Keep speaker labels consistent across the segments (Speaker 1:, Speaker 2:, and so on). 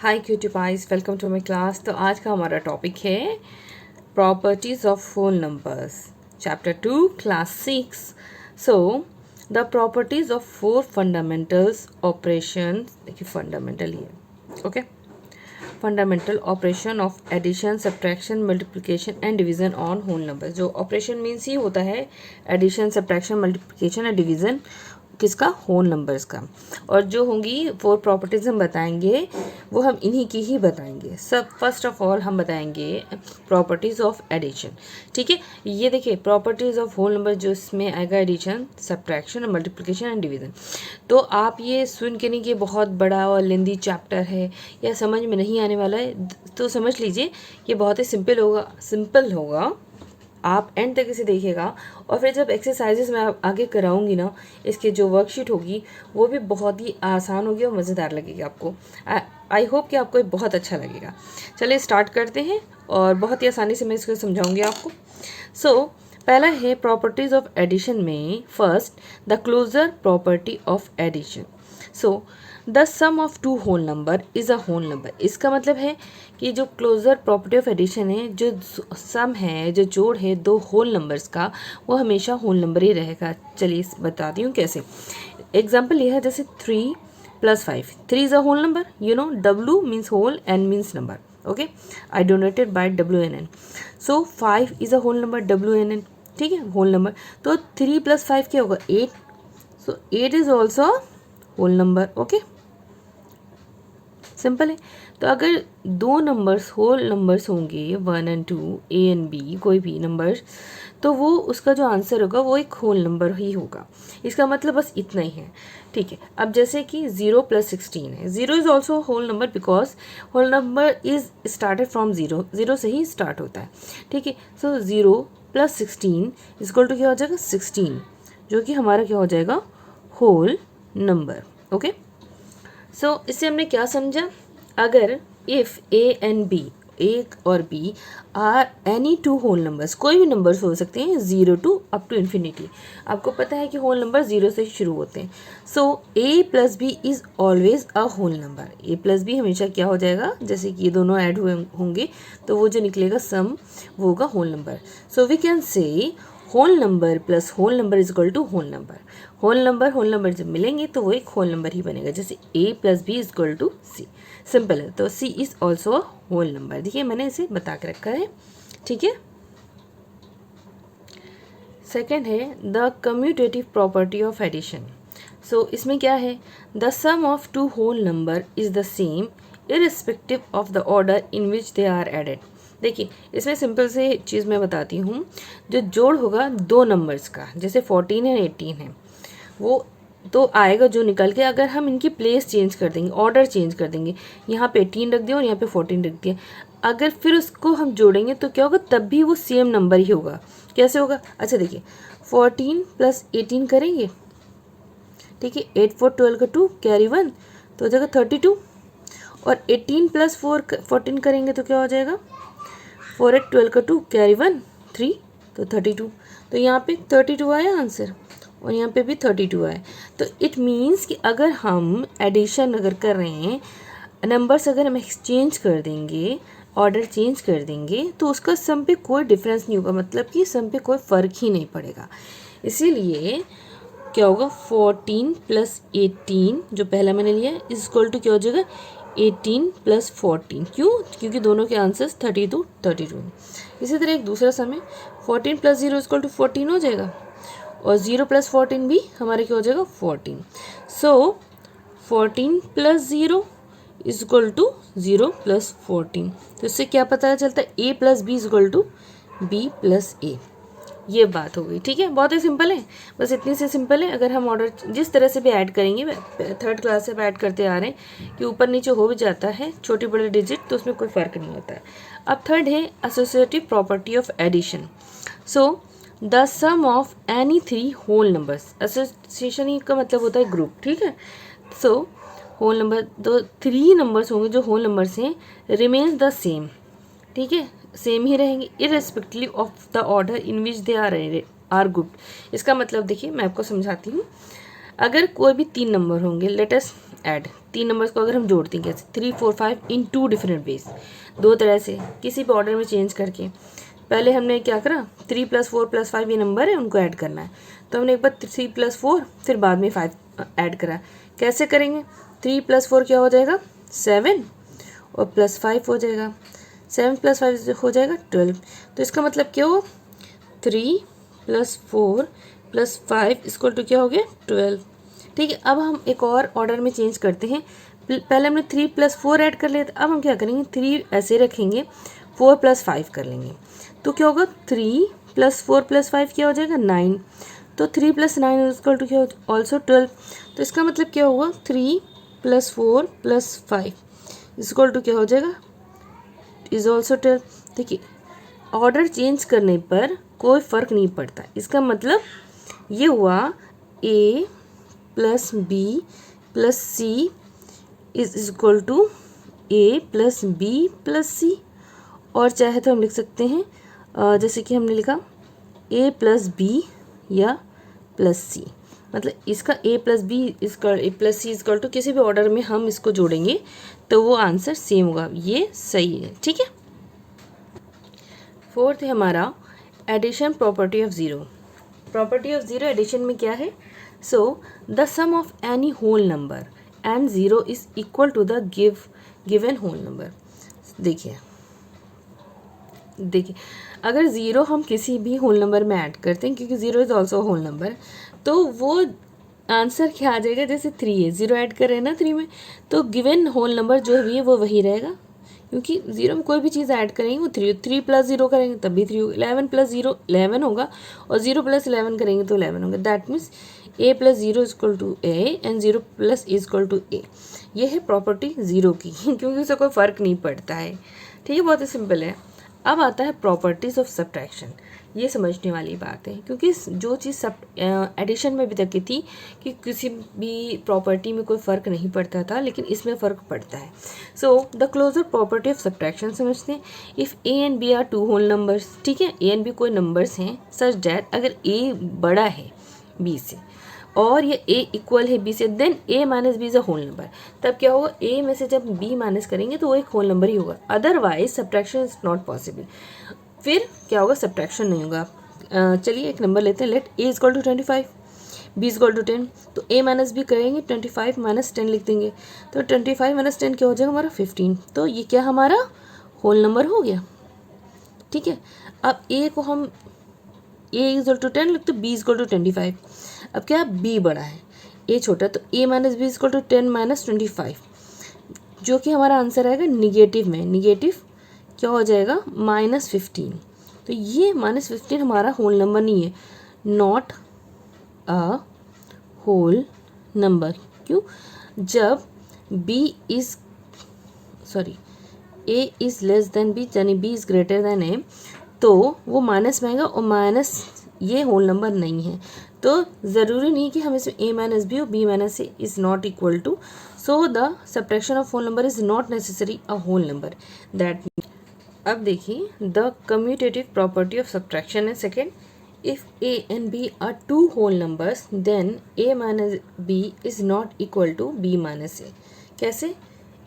Speaker 1: Hi cutie pies, welcome to my class. तो आज का हमारा टॉपिक है properties of whole numbers, chapter 2, class 6। So the properties of 4 fundamentals operation, देखिए fundamental ही है, okay. Fundamental operation of addition, subtraction, multiplication and division on whole number. जो operation means ही होता है addition, subtraction, multiplication and division किसका, whole numbers का। और जो होंगी 4 प्रॉपर्टीज़ हम बताएंगे वो हम इन्हीं की ही बताएंगे। सब फर्स्ट ऑफ ऑल हम बताएंगे प्रॉपर्टीज़ ऑफ एडिशन, ठीक है। ये देखिए प्रॉपर्टीज़ ऑफ होल नंबर, जो इसमें आएगा addition, subtraction, multiplication and division. तो आप ये सुन के नहीं कि बहुत बड़ा और लेंदी चैप्टर है या समझ में नहीं आने वाला है, तो समझ लीजिए ये बहुत ही सिंपल होगा। आप एंड तक इसे देखिएगा और फिर जब एक्सरसाइजेस मैं आगे कराऊंगी ना, इसके जो वर्कशीट होगी वो भी बहुत ही आसान होगी और मज़ेदार लगेगी आपको। आई होप कि आपको बहुत अच्छा लगेगा। चलिए स्टार्ट करते हैं और बहुत ही आसानी से मैं इसको समझाऊंगी आपको। पहला है प्रॉपर्टीज़ ऑफ एडिशन में first the closure property of addition. The sum of 2 whole number is a whole number. इसका मतलब है कि जो क्लोजर प्रॉपर्टी ऑफ एडिशन है, जो सम है, जो जोड़ है 2 होल नंबर्स का, वो हमेशा होल नंबर ही रहेगा। चलिए बताती हूँ कैसे। एग्जाम्पल ये है जैसे 3 + 5। 3 is a whole number, you know, W means whole, N means number, okay. I donated by WNN। 5 is a whole number, WNN, ठीक है, होल नंबर। तो 3 + 5 क्या होगा, 8। 8 is also whole number, okay, simple है। तो अगर 2 नंबर्स होल नंबर्स होंगे 1 और 2, A और B, कोई भी नंबर्स, तो वो उसका जो आंसर होगा वो एक होल नंबर ही होगा। इसका मतलब बस इतना ही है, ठीक है। अब जैसे कि 0 + 16 है, 0 is also whole number because whole number is started from 0, 0 से ही स्टार्ट होता है, ठीक है। 0 + 16 इक्वल टू क्या हो जाएगा, 16, जो कि हमारा क्या हो जाएगा, होल नंबर, ओके। इससे हमने क्या समझा, अगर if A and B, A और B are any 2 whole numbers, कोई भी नंबर्स हो सकते हैं 0 to up to infinity। आपको पता है कि होल नंबर 0 से शुरू होते हैं। A + B is always a whole number. A + B हमेशा क्या हो जाएगा, जैसे कि ये दोनों ऐड हुए होंगे तो वो जो निकलेगा सम, वो होगा whole number. We can say whole number plus whole number is equal to whole number. Whole number जब मिलेंगे तो वो एक होल नंबर ही बनेगा, जैसे A + B is equal to C। Simple है। तो C is also a whole number. देखिए मैंने इसे बता के रखा है, ठीक है। सेकेंड है the commutative property of addition. इसमें क्या है, the sum of 2 whole number is the same irrespective of the order in which they are added. देखिए इसमें सिंपल से चीज़ मैं बताती हूँ। जो जोड़ होगा 2 नंबर्स का, जैसे 14 है 18 है, वो तो आएगा जो निकल के, अगर हम इनकी प्लेस चेंज कर देंगे, ऑर्डर चेंज कर देंगे, यहाँ पे 18 रख दिया और यहाँ पे 14 रख दिया, अगर फिर उसको हम जोड़ेंगे तो क्या होगा, तब भी वो सेम नंबर ही होगा। कैसे होगा, अच्छा देखिए 14 + 18 करेंगे, ठीक है, 8 4 12 का 2 कैरी 1 तो हो जाएगा 32। और 18 + 4 14 करेंगे तो क्या हो जाएगा, 4 8 12 का 2 कैरी 1 3 तो 32। तो यहाँ पे 32 आया आंसर और यहाँ पे भी 32 आया। तो इट मीन्स कि अगर हम एडिशन अगर कर रहे हैं, नंबर्स अगर हम एक्सचेंज कर देंगे, ऑर्डर चेंज कर देंगे, तो उसका सम पे कोई डिफरेंस नहीं होगा, मतलब कि सम पे कोई फ़र्क ही नहीं पड़ेगा। इसीलिए क्या होगा, 14 + 18 जो पहला मैंने लिया इज इक्वल टू क्या हो जाएगा, 18 + 14। क्यों, क्योंकि दोनों के आंसर्स 32 32 हैं। इसी तरह एक दूसरा सम है, 14 + 0 इक्वल टू 14 हो जाएगा और 0 + 14 भी हमारे क्या हो जाएगा, 14। 14 + 0 इज इक्वल टू 0 + 14। तो इससे क्या पता चलता है, A + B is equal to B + A। ये बात हो गई, ठीक है, बहुत ही सिंपल है, बस इतनी से सिंपल है। अगर हम ऑर्डर जिस तरह से भी ऐड करेंगे, 3rd क्लास से भी ऐड करते आ रहे हैं कि ऊपर नीचे हो भी जाता है छोटे बड़े डिजिट, तो उसमें कोई फ़र्क नहीं होता है। अब थर्ड है associative property of addition. The sum of any 3 whole numbers, association का मतलब होता है ग्रुप, ठीक है। होल नंबर, दो 3 नंबर्स होंगे जो होल नंबर्स हैं, रिमेन्स द सेम, ठीक है, सेम ही रहेंगे irrespective of the order in which they are grouped. इसका मतलब देखिए मैं आपको समझाती हूँ। अगर कोई भी 3 नंबर होंगे, लेट अस ऐड तीन नंबर्स को अगर हम जोड़ते हैं कैसे 3 4 5 इन 2 डिफरेंट वेज, दो तरह से किसी भी ऑर्डर में चेंज करके। पहले हमने क्या करा 3 + 4 + 5 ये नंबर है उनको ऐड करना है, तो हमने एक बार 3 + 4 फिर बाद में 5 ऐड करा। कैसे करेंगे 3 + 4 क्या हो जाएगा 7 और +5 हो जाएगा, 7 + 5 हो जाएगा 12। तो इसका मतलब क्या हो 3 + 4 + 5 = क्या हो गया 12। ठीक है, अब हम एक और ऑर्डर में चेंज करते हैं। पहले हमने 3 + 4 ऐड कर लिया था, अब हम क्या करेंगे 3 ऐसे रखेंगे 4 + 5 कर लेंगे, तो क्या होगा 3 + 4 + 5 क्या हो जाएगा 9। तो 3 + 9 = क्या ऑल्सो 12। तो इसका मतलब क्या हुआ 3 + 4 + 5 = क्या हो जाएगा इज ऑल्सो 12। देखिए ऑर्डर चेंज करने पर कोई फ़र्क नहीं पड़ता, इसका मतलब ये हुआ A + B + C = A + B + C। और चाहे तो हम लिख सकते हैं जैसे कि हमने लिखा A + B या +C, मतलब इसका A + B + C = किसी भी ऑर्डर में हम इसको जोड़ेंगे तो वो आंसर सेम होगा, ये सही है। ठीक है, फोर्थ है हमारा addition property of zero. Property of zero addition में क्या है, so the sum of any whole number and zero is equal to the given whole number. देखिए अगर ज़ीरो हम किसी भी होल नंबर में ऐड करते हैं, क्योंकि zero is also whole number, तो वो आंसर क्या आ जाएगा, जैसे 3 है, ज़ीरो ऐड कर रहे हैं ना 3 में, तो गिवन होल नंबर जो भी है वो वही रहेगा, क्योंकि ज़ीरो में कोई भी चीज़ ऐड करेंगे वो 3 + 0 करेंगे तब भी 3 होगा, 11 + 0 11 होगा, और 0 + 11 करेंगे तो 11 होगा। That means A + 0 = A and 0 + A = A। ये है प्रॉपर्टी ज़ीरो की क्योंकि उससे कोई फ़र्क नहीं पड़ता है। ठीक है, बहुत ही सिंपल है। अब आता है प्रॉपर्टीज़ ऑफ सब्ट्रैक्शन। ये समझने वाली बात है, क्योंकि जो चीज़ सब एडिशन में भी तक की थी कि किसी भी प्रॉपर्टी में कोई फ़र्क नहीं पड़ता था, लेकिन इसमें फ़र्क पड़ता है। So the closure property of subtraction समझते हैं। If A and B are 2 whole numbers, ठीक है, A एंड B कोई नंबर्स हैं सच डैट अगर A बड़ा है B से और ये A इक्वल है B से, then A - B is a whole number. तब क्या होगा A में से जब B माइनस करेंगे तो वो एक होल नंबर ही होगा, otherwise subtraction is not possible. फिर क्या होगा सब्ट्रैक्शन नहीं होगा। चलिए एक नंबर लेते हैं, लेट A = 25 B = 10, तो A - B करेंगे 25 - 10 लिख देंगे, तो 25 - 10 क्या हो जाएगा हमारा 15। तो ये क्या हमारा होल नंबर हो गया। ठीक है, अब A को हम A = 10 लिखते, B = 25। अब क्या B बड़ा है A छोटा, तो A - B = 10 - 25, जो कि हमारा आंसर आएगा निगेटिव में। निगेटिव क्या हो जाएगा -15। तो ये -15 हमारा होल नंबर नहीं है, नॉट अ होल नंबर। क्यों, जब A is less than B यानी B is greater than A, तो वो माइनस में आएगा, और माइनस ये होल नंबर नहीं है, तो ज़रूरी नहीं कि हम इसमें A - B और B - A is not equal to, so the subtraction of whole number is not necessary a whole number. That अब देखिए the commutative property of subtraction है second. If A and B are 2 whole numbers then A - B is not equal to B - A। कैसे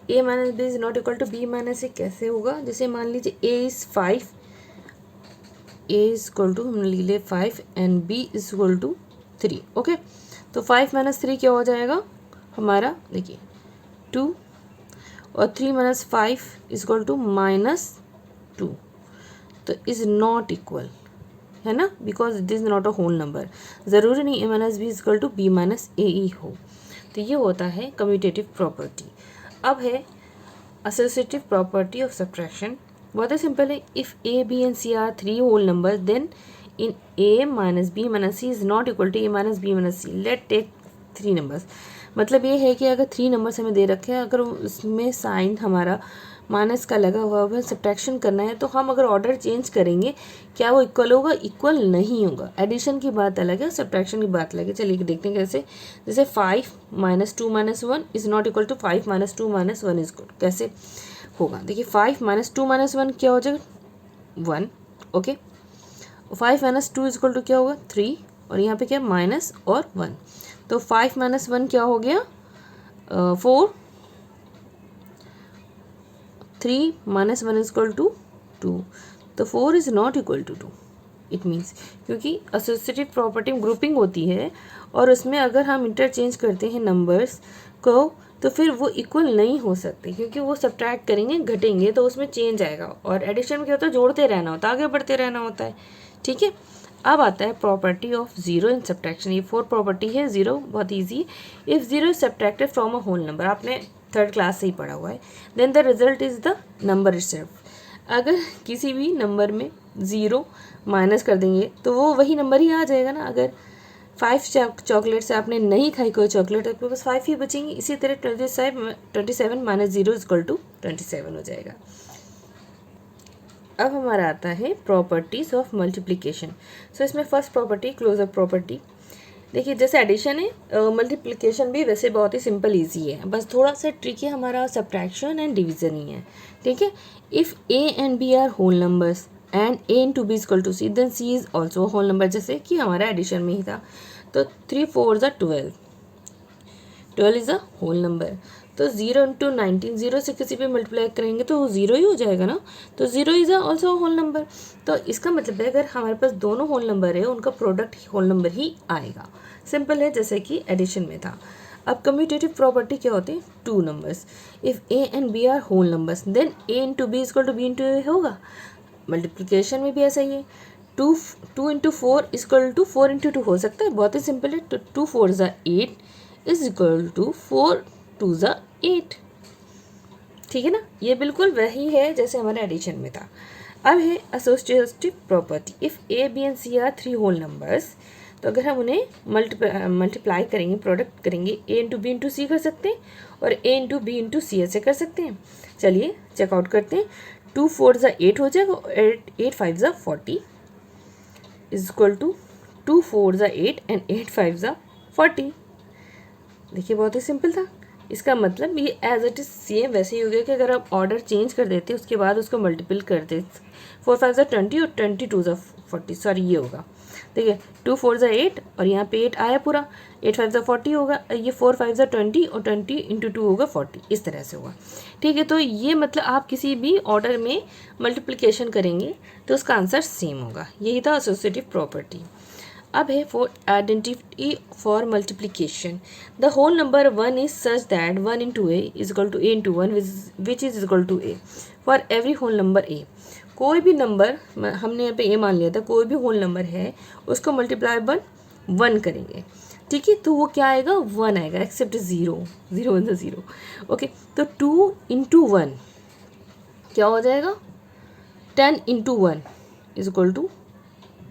Speaker 1: A - B is not equal to B - A कैसे होगा, जैसे मान लीजिए A is 5, A is equal to हमने ले लिया 5 and B is equal to 3। Okay, तो 5 - 3 क्या हो जाएगा हमारा, देखिए 2, और 3 - 5 is equal to -2, तो इज़ नॉट इक्वल है ना, because this is not a whole number. ज़रूरी नहीं A - B equal to B - A ही हो। तो ये होता है कम्यूटेटिव प्रॉपर्टी। अब है एसोसिएटिव प्रॉपर्टी ऑफ सब्ट्रैक्शन। बहुत ही सिंपल है। If A, B and C are 3 whole numbers then in A - B - C is not equal to A - B - C। Let take 3 numbers. मतलब ये है कि अगर 3 नंबर्स हमें दे रखे हैं, अगर उसमें साइन हमारा माइनस का लगा हुआ है, सब्ट्रैक्शन करना है, तो हम अगर ऑर्डर चेंज करेंगे क्या वो इक्वल होगा, इक्वल नहीं होगा। एडिशन की बात अलग है, सब्ट्रैक्शन की बात अलग है। चलिए देखते हैं कैसे। जैसे 5 - 2 - 1 is not equal to 5 - 2 - 1 is equal, कैसे होगा देखिए 5 - 2 - 1 क्या हो जाएगा 1। ओके, 5 - 2 इज इक्वल टू क्या होगा 3, और यहाँ पे क्या माइनस और 1, तो 5 - 1 क्या हो गया 4, 3 minus 1 is equal to 2, तो 4 is not equal to 2. It means क्योंकि एसोसिएटिव प्रॉपर्टी में ग्रुपिंग होती है और उसमें अगर हम इंटरचेंज करते हैं नंबर्स को तो फिर वो इक्वल नहीं हो सकते, क्योंकि वो सब्ट्रैक्ट करेंगे घटेंगे तो उसमें चेंज आएगा। और एडिशन में क्या होता है, जोड़ते रहना होता है, आगे बढ़ते रहना होता है। ठीक है, अब आता है property of zero in subtraction. ये 4 प्रॉपर्टी है जीरो, बहुत easy. If zero is subtracted from a whole number, आपने 3rd क्लास से ही पढ़ा हुआ है, then the result is the number itself. अगर किसी भी नंबर में ज़ीरो माइनस कर देंगे तो वो वही नंबर ही आ जाएगा ना। अगर 5 चॉकलेट से आपने नहीं खाई कोई चॉकलेट तो आपके पास 5 ही बचेंगी। इसी तरह 27 माइनस 0 इज इक्वल टू 27 हो जाएगा। अब हमारा आता है प्रॉपर्टीज़ ऑफ मल्टीप्लिकेशन। सो इसमें फर्स्ट प्रॉपर्टी क्लोजअप प्रॉपर्टी। देखिए जैसे एडिशन है, मल्टीप्लिकेशन भी वैसे बहुत ही सिंपल इजी है, बस थोड़ा सा ट्रिकी हमारा सब्ट्रैक्शन एंड डिवीज़न ही है। ठीक है, if A and B are whole numbers and A into B equal to C, then C is also whole number, जैसे कि हमारा एडिशन में ही था। तो 3 4 ज़ा 12, 12 इज़ अ होल नंबर। तो 0 इंटू 19, 0 से किसी भी मल्टीप्लाई करेंगे तो वो 0 ही हो जाएगा ना, तो 0 इज़ ऑल्सो होल नंबर। तो इसका मतलब है अगर हमारे पास दोनों होल नंबर है उनका प्रोडक्ट होल नंबर ही आएगा। सिंपल है, जैसे कि एडिशन में था। अब कम्यूटेटिव प्रॉपर्टी क्या होती है, 2 numbers, if A and B are whole numbers then A into B equal to B into A होगा। मल्टीप्लिकेशन में भी ऐसा ही है, 2 इंटू 4 इक्वल टू 4 इंटू 2 हो सकता है, बहुत ही सिंपल है। तो 2 4 ज़ा 8 इज इक्वल टू 4 2 ज़ा 8। ठीक है ना, ये बिल्कुल वही है जैसे हमारे एडिशन में था। अब है associative property. If A B and C are 3 whole numbers, तो अगर हम उन्हें मल्टीप्लाई करेंगे, प्रोडक्ट करेंगे, A into B into C कर सकते हैं और A into B into C ऐसे कर सकते हैं। चलिए चेकआउट करते हैं। 2 4 ज़ा 8 हो जाएगा, 8 5 ज़ा 40 इज इक्वल टू 2 4 ज़ा 8 एंड 8 5 ज़ा 40। देखिए बहुत ही सिंपल था। इसका मतलब ये एज इट इज़ सेम वैसे ही हो गया कि अगर आप ऑर्डर चेंज कर देते उसके बाद उसको मल्टीपल कर दे, 4 5 ज़ा 20 और 22 ज़ा 40, सॉरी ये होगा। देखिए 2 4 ज़ा 8 और यहाँ पे 8 आया पूरा, 8 5 ज़ा 40 होगा, ये 4 5 ज़ा 20 और 20 इंटू 2 होगा 40, इस तरह से होगा। ठीक है, तो ये मतलब आप किसी भी ऑर्डर में मल्टीप्लिकेशन करेंगे तो उसका आंसर सेम होगा। यही था एसोसिएटिव प्रॉपर्टी। अब है for identity for multiplication, the whole number 1 is such that 1 into A is equal to A into 1 which is equal to A for every whole number A. कोई भी number, हमने यहाँ पे ए मान लिया था, कोई भी होल नंबर है उसको मल्टीप्लाई 1 करेंगे। ठीक है, तो वो क्या आएगा, 1 आएगा, एक्सेप्ट 0, 0 1 0। ओके, तो 2 इंटू 1 क्या हो जाएगा, 10 into 1 is equal to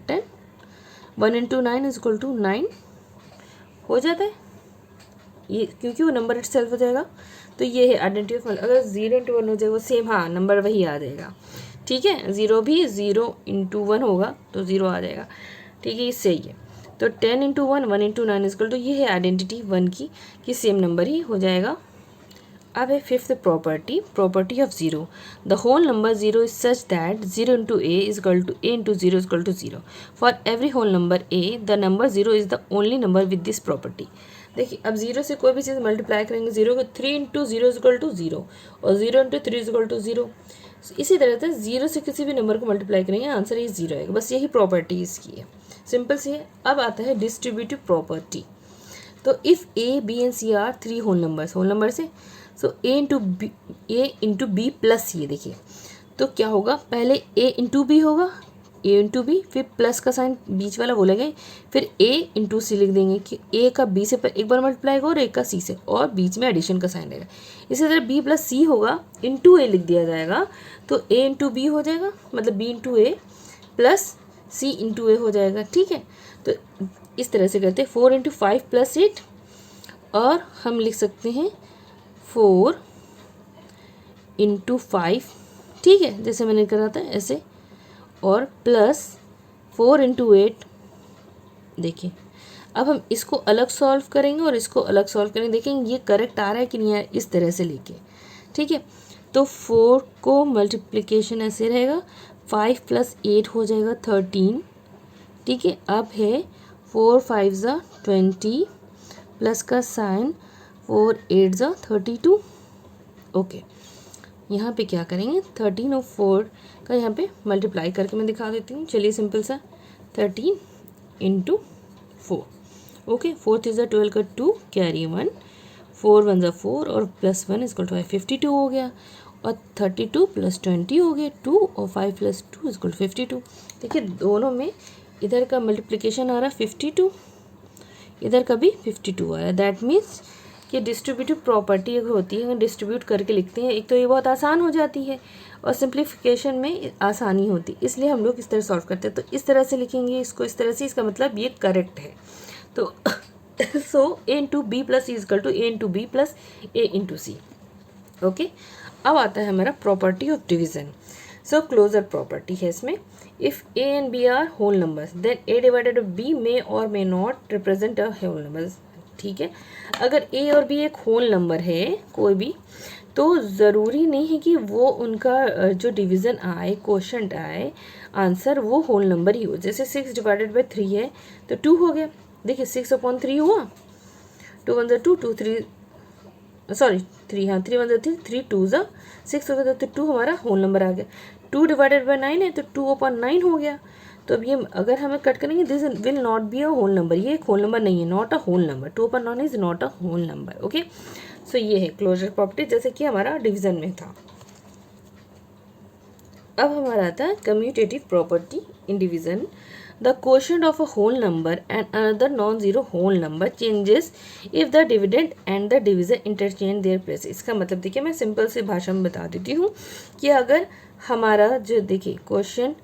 Speaker 1: 10, 1 into 9 is equal to 9 हो जाता है ये, क्योंकि वो नंबर इटसेल्फ हो जाएगा। तो ये है आइडेंटिटी। अगर 0 इंटू 1 हो जाएगा वो सेम, हाँ नंबर वही आ जाएगा। ठीक है, 0 भी 0 इंटू 1 होगा तो 0 आ जाएगा। ठीक है, ये सही है। तो 10 इंटू 1 1 इंटू 9 इक्वल टू, ये है आइडेंटिटी 1 की कि सेम नंबर ही हो जाएगा। अब है fifth property, property of zero. The whole number zero is such that 0 into A is equal to A into 0 equal to 0 for every whole number A the number 0 is the only number with this property. देखिए अब 0 से कोई भी चीज़ multiply करेंगे, 0 को 3 into 0 is equal to 0 और 0 into 3 is equal to 0। इसी तरह से 0 से किसी भी नंबर को मल्टीप्लाई करेंगे आंसर ये 0 आएगा। बस यही प्रॉपर्टी इसकी है, सिंपल सी है। अब आता है डिस्ट्रीब्यूटिव प्रॉपर्टी। तो if A B and C are 3 whole number से, so A into B plus C. देखिए तो क्या होगा, पहले ए इंटू बी होगा, ए इंटू बी, फिर प्लस का साइन बीच वाला बोलेंगे, फिर ए इंटू सी लिख देंगे कि ए का बी से एक बार मल्टीप्लाई होगा और ए का सी से, और बीच में एडिशन का साइन रहेगा। इसी तरह बी प्लस सी होगा, इंटू ए लिख दिया जाएगा, तो ए इंटू बी हो जाएगा, मतलब बी इंटू ए प्लस सी इंटू ए हो जाएगा। ठीक है, तो इस तरह से करते हैं 4 इंटू 5 प्लस 8, और हम लिख सकते हैं 4 इंटू 5, ठीक है जैसे मैंने करा था ऐसे, और प्लस 4 इंटू 8। देखिए अब हम इसको अलग सॉल्व करेंगे और इसको अलग सॉल्व करेंगे, देखेंगे ये करेक्ट आ रहा है कि नहीं आ रहा है, इस तरह से लेके। ठीक है, तो 4 को मल्टीप्लिकेशन ऐसे रहेगा, 5 प्लस 8 हो जाएगा 13। ठीक है, अब है 4 5 ज़ा 20 प्लस का साइन 4 8 ज़ा 32। ओके, यहाँ पे क्या करेंगे 13 और 4 का यहाँ पे मल्टीप्लाई करके मैं दिखा देती हूँ। चलिए सिंपल सा 13 इंटू 4, ओके 4 इज़ 12 का 2 कैरी 1, 4 1 ज़ा 4 और प्लस 1 इजकल टू 52 हो गया, और 32 प्लस 20 हो गया 2, और 5 प्लस 2 इजकल टू 52। देखिए दोनों में इधर का मल्टीप्लिकेशन आ रहा है 52, इधर का भी 52 आ रहा है। दैट मीन्स कि डिस्ट्रीब्यूटिव प्रॉपर्टी होती है, डिस्ट्रीब्यूट करके लिखते हैं, एक तो ये बहुत आसान हो जाती है और सिंप्लीफिकेशन में आसानी होती है, इसलिए हम लोग इस तरह सॉल्व करते हैं। तो इस तरह से लिखेंगे इसको, इस तरह से, इसका मतलब ये करेक्ट है। तो so a into B plus equal to A into B plus A into C, okay. अब आता है हमारा property of division. So closure property है इसमें, if A and B are whole numbers then A divided B may और may not represent a whole numbers, ठीक है। अगर ए और बी एक होल नंबर है कोई भी, तो ज़रूरी नहीं है कि वो उनका जो डिवीज़न आए, क्वोशंट आए, आंसर वो होल नंबर ही हो। जैसे 6 डिवाइडेड बाई 3 है तो 2 हो गया, देखिए 6/3 हुआ, 2 1 ज़ा 2, 2 3 सॉरी 3, हाँ 3 1 ज़ा 3, 3 2 ज़ा 6 हो गया, तो 2 हमारा होल नंबर आ गया। 2 डिवाइडेड बाई 9 है तो 2/9 हो गया। तो अब ये अगर हमें कट करेंगे, this will not be a whole number, ये एक होल नंबर नहीं है, not a whole number, 2/9 is not a whole number, okay. So ये है क्लोजर प्रॉपर्टी, जैसे कि हमारा डिवीजन में था। अब हमारा आता है commutative property in division. The quotient of a whole number and another non zero whole number changes if the dividend and the divisor interchange their place. इसका मतलब देखिए मैं सिंपल से भाषा में बता देती हूँ कि अगर हमारा जो देखिए क्वेश्चन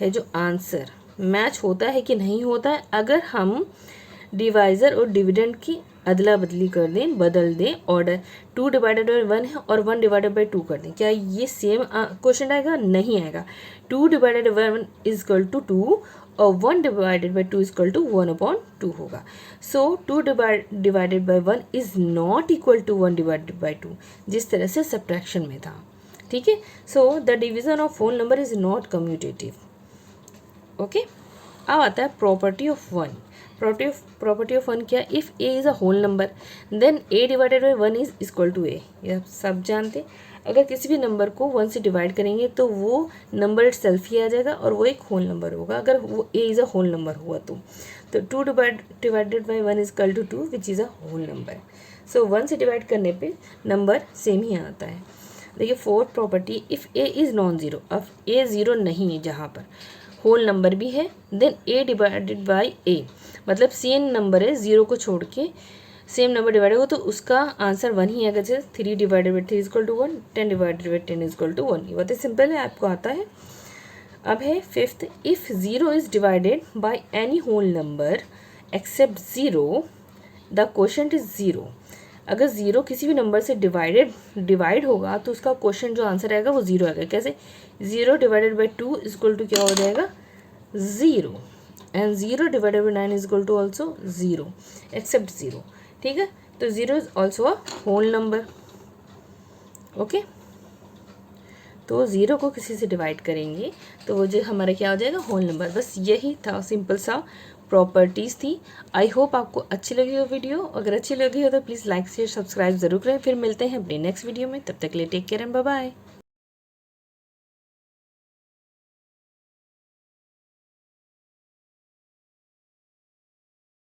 Speaker 1: है, जो आंसर मैच होता है कि नहीं होता है, अगर हम डिवाइज़र और डिविडेंड की अदला बदली कर दें, बदल दें ऑर्डर, 2 डिवाइडेड बाई 1 है और 1 डिवाइडेड बाई 2 कर दें, क्या ये सेम क्वेश्चन आएगा? नहीं आएगा। 2 divided by 1 is equal to 2 और 1 divided by 2 is equal to 1/2 होगा। So 2 divided by 1 is not equal to 1 divided by 2, जिस तरह से सब्ट्रैक्शन में था, ठीक है। So the division of whole number is not commutative, okay. अब आता है property of one. Property of one क्या? If A is a whole number then A divided by 1 is equal to A, ये आप सब जानते। अगर किसी भी नंबर को 1 से डिवाइड करेंगे तो वो नंबर इट सेल्फ ही आ जाएगा और वो एक होल नंबर होगा, अगर वो A is a whole number हुआ तो 2 divided by 1 is equal to 2 which is a whole number. So 1 से डिवाइड करने पे नंबर सेम ही आता है। देखिए fourth property, if A is non zero, अब ए ज़ीरो नहीं है जहाँ पर, होल नंबर भी है, देन ए डिवाइडेड बाई ए, मतलब सेम नंबर है, ज़ीरो को छोड़ के सेम नंबर डिवाइड होगा तो उसका आंसर 1 ही आएगा। जैसे 3 divided by 3 is equal to 1, 10 divided by 10 is equal to 1। ये बहुत ही सिंपल है, आपको आता है। अब है fifth, if zero is divided by any whole number except zero the quotient is zero. अगर ज़ीरो किसी भी नंबर से डिवाइड होगा तो उसका क्वेश्चन जो आंसर आएगा वो ज़ीरो आएगा। कैसे? 0 divided by 2 is equal to क्या हो जाएगा? 0, and 0 divided by 9 is equal to also 0 except 0, ठीक है। तो 0 is also a whole number, okay. तो 0 को किसी से डिवाइड करेंगे तो वो जो हमारा क्या हो जाएगा? Whole number. बस यही था, सिंपल सा प्रॉपर्टीज़ थी। आई होप आपको अच्छी लगी हो वीडियो। अगर अच्छी लगी हो तो प्लीज़ लाइक शेयर सब्सक्राइब ज़रूर करें। फिर मिलते हैं अपने नेक्स्ट वीडियो में, तब तक के लिए take care and bye bye.